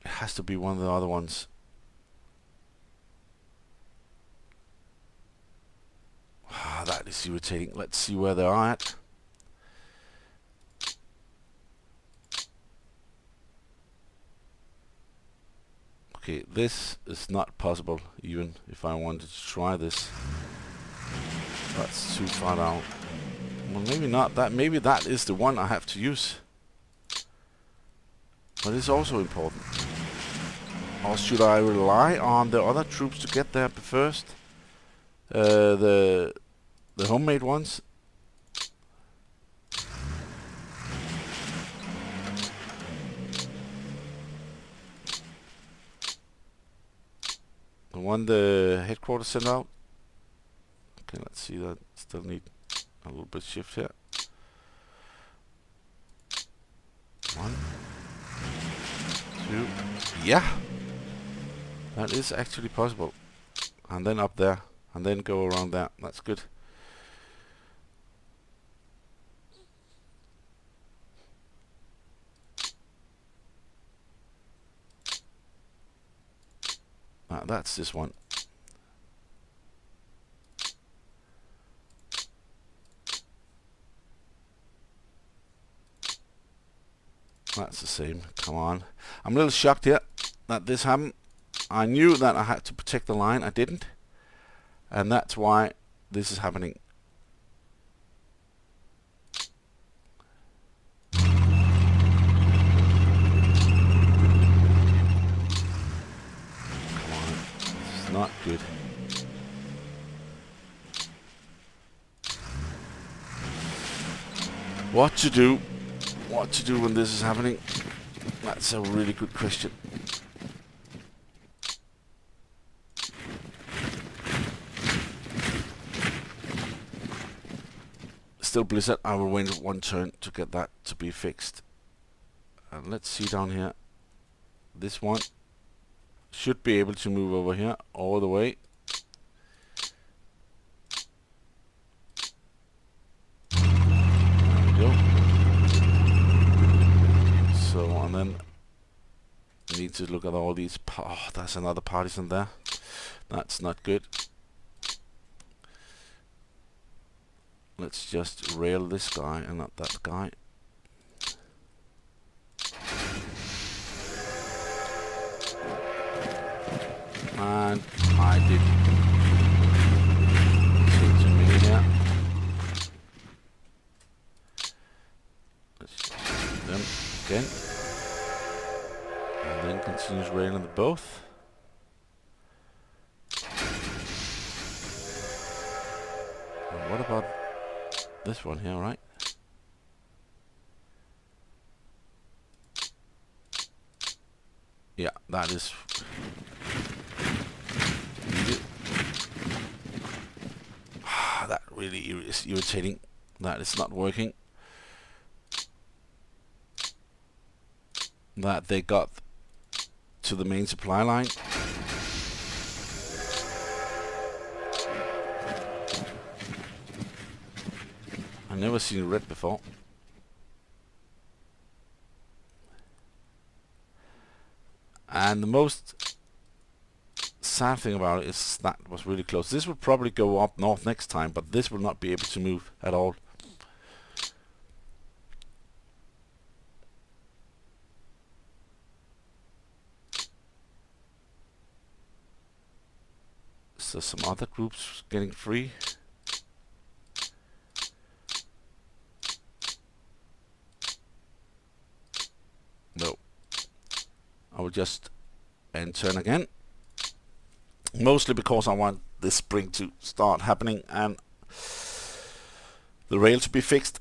It has to be one of the other ones. Ah, that is irritating. Let's see where they are at. Okay, this is not possible, even if I wanted to try this. That's too far down. Well, maybe not that. Maybe that is the one I have to use. But it's also important. Or should I rely on the other troops to get there first? The homemade ones? The one the headquarters sent out? Okay, let's see that. Still need a little bit shift here. 1, 2, yeah! That is actually possible. And then up there. And then go around there. That's good. That's this one. That's the same. Come on. I'm a little shocked here that this happened. I knew that I had to protect the line. I didn't. And that's why this is happening. Come on. This is not good. What to do? What to do when this is happening? That's a really good question. Still Blizzard, I will wait one turn to get that to be fixed. And let's see down here. This one should be able to move over here all the way. There we go. So, and then I need to look at all these. Oh, there's another partisan there. That's not good. Let's just rail this guy and not that guy. And I did change the meter here. Let's shoot them again. And then continues railing the both. And what about this one here, right? Yeah, that is that really is irritating. That is not working. That they got to the main supply line. I've never seen red before. And the most sad thing about it is that was really close. This will probably go up north next time, but this will not be able to move at all. So some other groups getting free. No. I will just end turn again. Mostly because I want this spring to start happening and the rail to be fixed.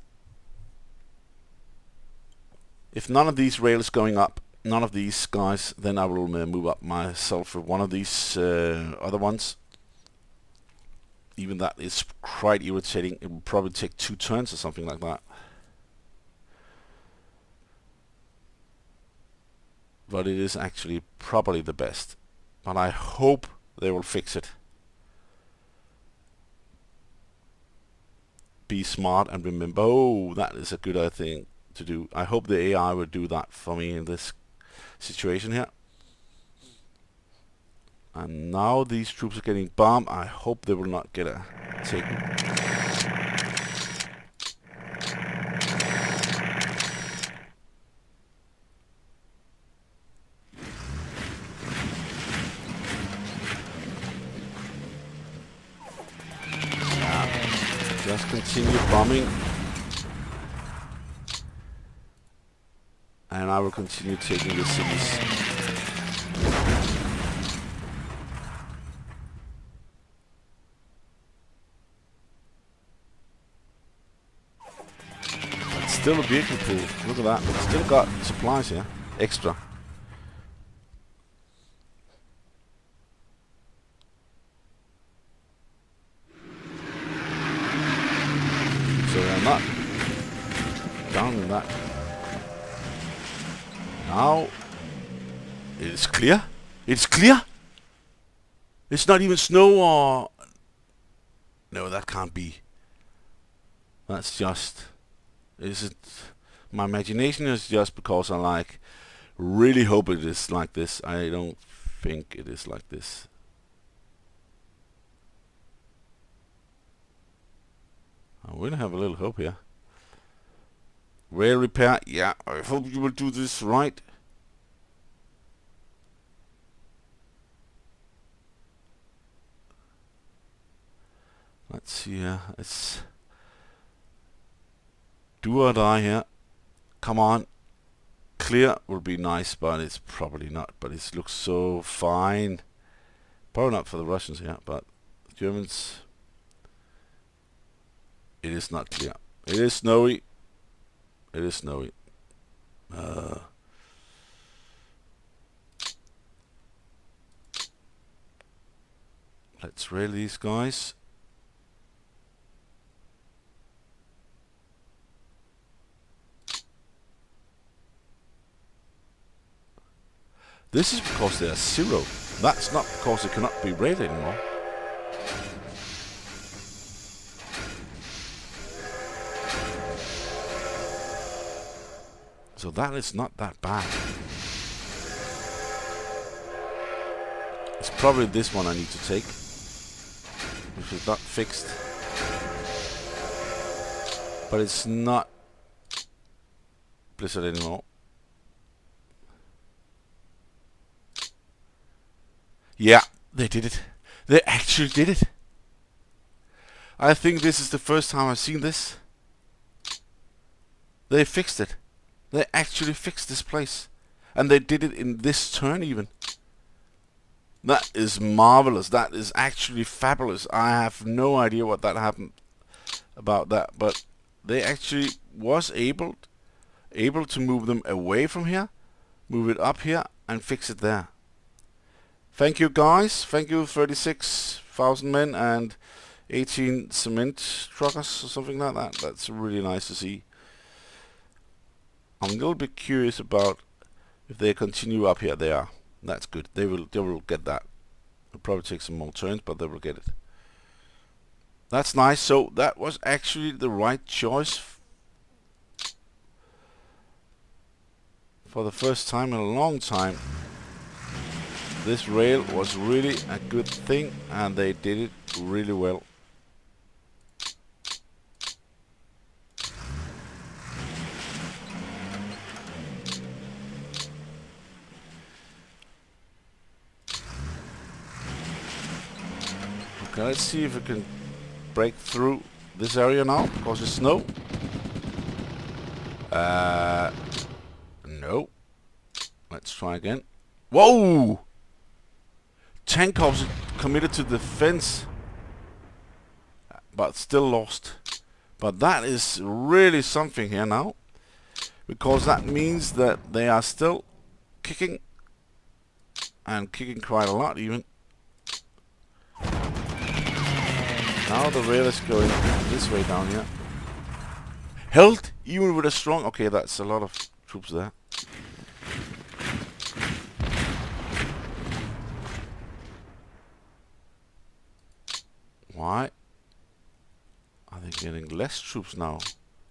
If none of these rails going up, none of these guys, then I will move up myself for one of these other ones. Even that is quite irritating. It will probably take 2 turns or something like that. But it is actually probably the best. But I hope they will fix it. Be smart and remember, oh, that is a good thing to do. I hope the AI will do that for me in this situation here. And now these troops are getting bombed. I hope they will not get taken. Just continue bombing. And I will continue taking the cities. Still a vehicle pool. Look at that. Still got supplies here. Extra. So I'm not down in that. Now it is clear. It's clear. It's not even snow or... No, that can't be. That's just... Is it my imagination is just because I like really hope it is like this. I don't think it is like this. I will have a little hope here. Rail repair, yeah, I hope you will do this right. Let's see here. It's do or die here. Come on. Clear would be nice, but it's probably not. But it looks so fine. Probably not for the Russians here, but the Germans. It is not clear. It is snowy. It is snowy. Let's rail these guys. This is because they are 0. That's not because they cannot be railed anymore. So that is not that bad. It's probably this one I need to take, which is not fixed. But it's not Blizzard anymore. Yeah, they did it. They actually did it. I think this is the first time I've seen this. They fixed it. They actually fixed this place. And they did it in this turn even. That is marvelous. That is actually fabulous. I have no idea what that happened about that. But they actually was able to move them away from here, move it up here, and fix it there. Thank you, guys. Thank you, 36,000 men and 18 cement truckers or something like that. That's really nice to see. I'm a little bit curious about if they continue up here. They are. That's good. They will get that. It'll probably take some more turns, but they will get it. That's nice. So that was actually the right choice for the first time in a long time. This rail was really a good thing, and they did it really well. Okay, let's see if we can break through this area now, because it's snow. No. Let's try again. Whoa! Tank corps committed to defense, but still lost. But that is really something here now, because that means that they are still kicking, and kicking quite a lot even. Now the rail is going this way down here. Held even with a strong... Okay, that's a lot of troops there. Why are they getting less troops now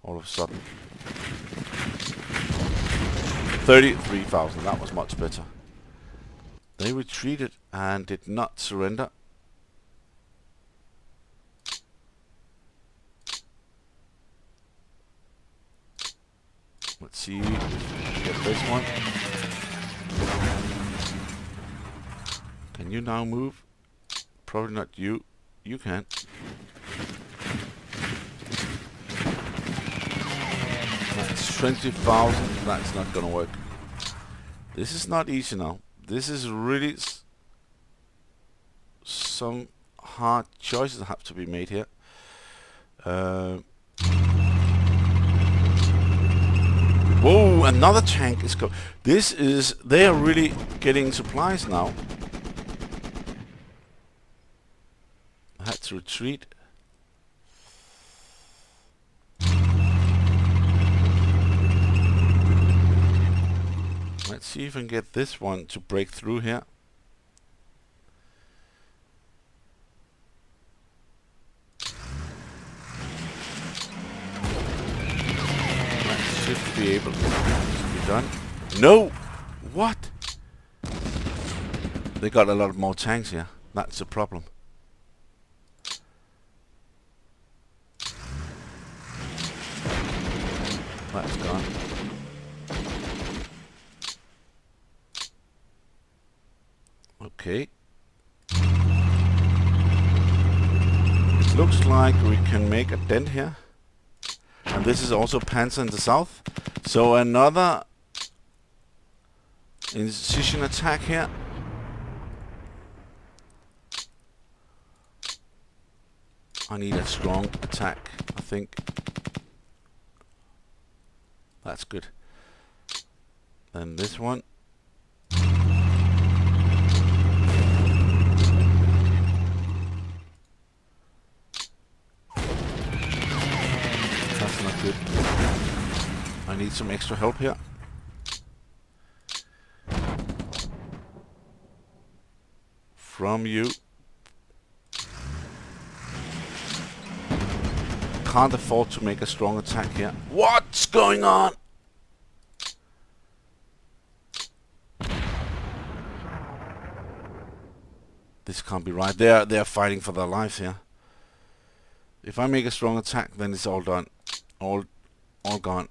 all of a sudden? 33,000, that was much better. They retreated and did not surrender. Let's see if we can get this one. Can you now move? Probably not you. You can. That's 20,000. That's not gonna work. This is not easy now. This is really some hard choices that have to be made here. Whoa, another tank is coming. They are really getting supplies now. I had to retreat. Let's see if I can get this one to break through here. Should be able to be done. No! What? They got a lot more tanks here. That's the problem. That's gone. Okay. It looks like we can make a dent here. And this is also Panzer in the south. So another incision attack here. I need a strong attack, I think. That's good. Then this one. That's not good. I need some extra help here. From you. Can't afford to make a strong attack here. What's going on? This can't be right. They're fighting for their lives here. If I make a strong attack, then it's all done. All gone.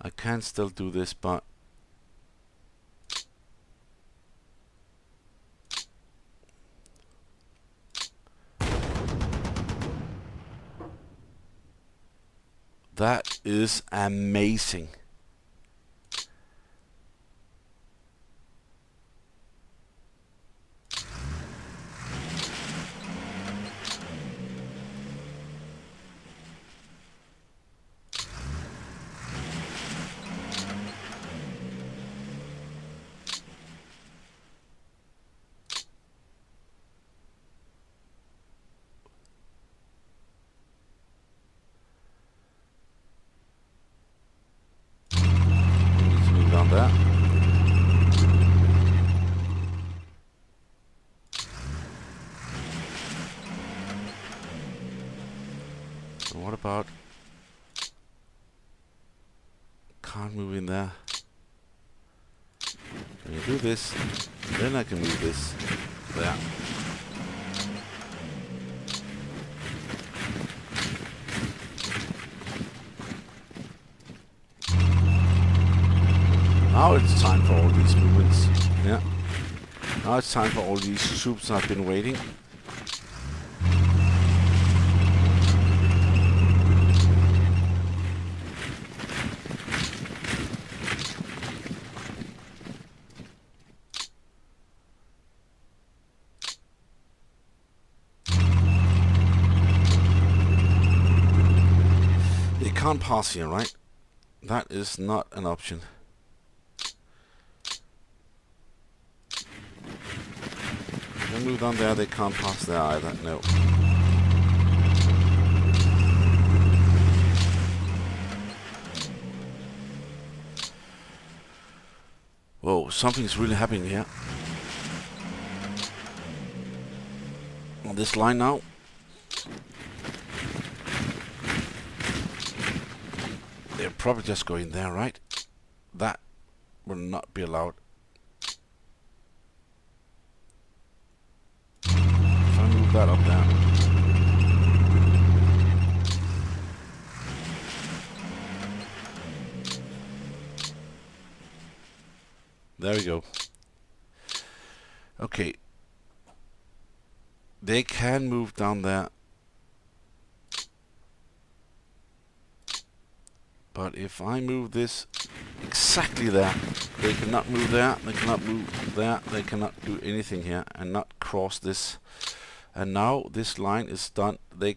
I can still do this, but that is amazing. That. So what about... Can't move in there. I can do this, then I can move this there. Now it's time for all these movements. Yeah. Now it's time for all these troops I've been waiting. They can't pass here, right? That is not an option. They move down there, they can't pass there either, no. Whoa, something's really happening here. On this line now. They're probably just going there, right? That will not be allowed. If I move that up there. There we go. Okay. They can move down there. But if I move this exactly there, they cannot move there, they cannot move there, they cannot do anything here and not cross this. And now this line is done. They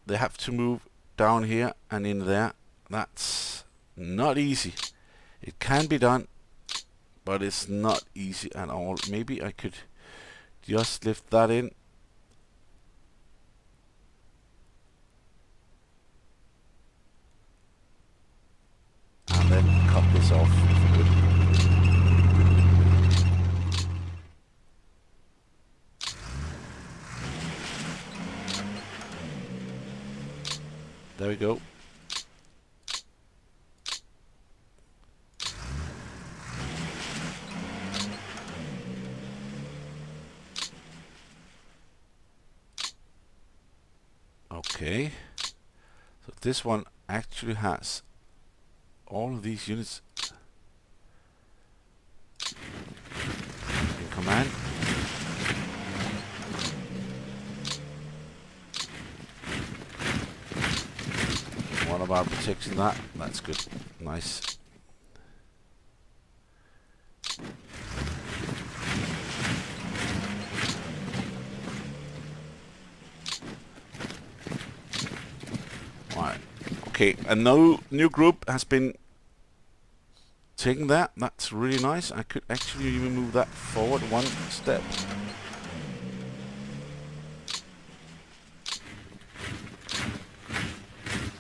have to move down here and in there. That's not easy. It can be done, but it's not easy at all. Maybe I could just lift that in. And then cut this off for good. There we go. Okay. So this one actually has all of these units in command. What about protecting that? That's good. Nice. Right. Okay, a new group has been taken there. That's really nice. I could actually even move that forward one step.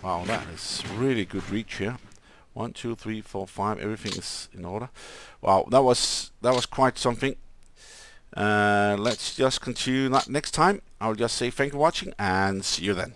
Wow, that is really good reach here. 1, 2, 3, 4, 5. Everything is in order. Wow, that was quite something. Let's just continue that next time. I'll just say thank you for watching and see you then.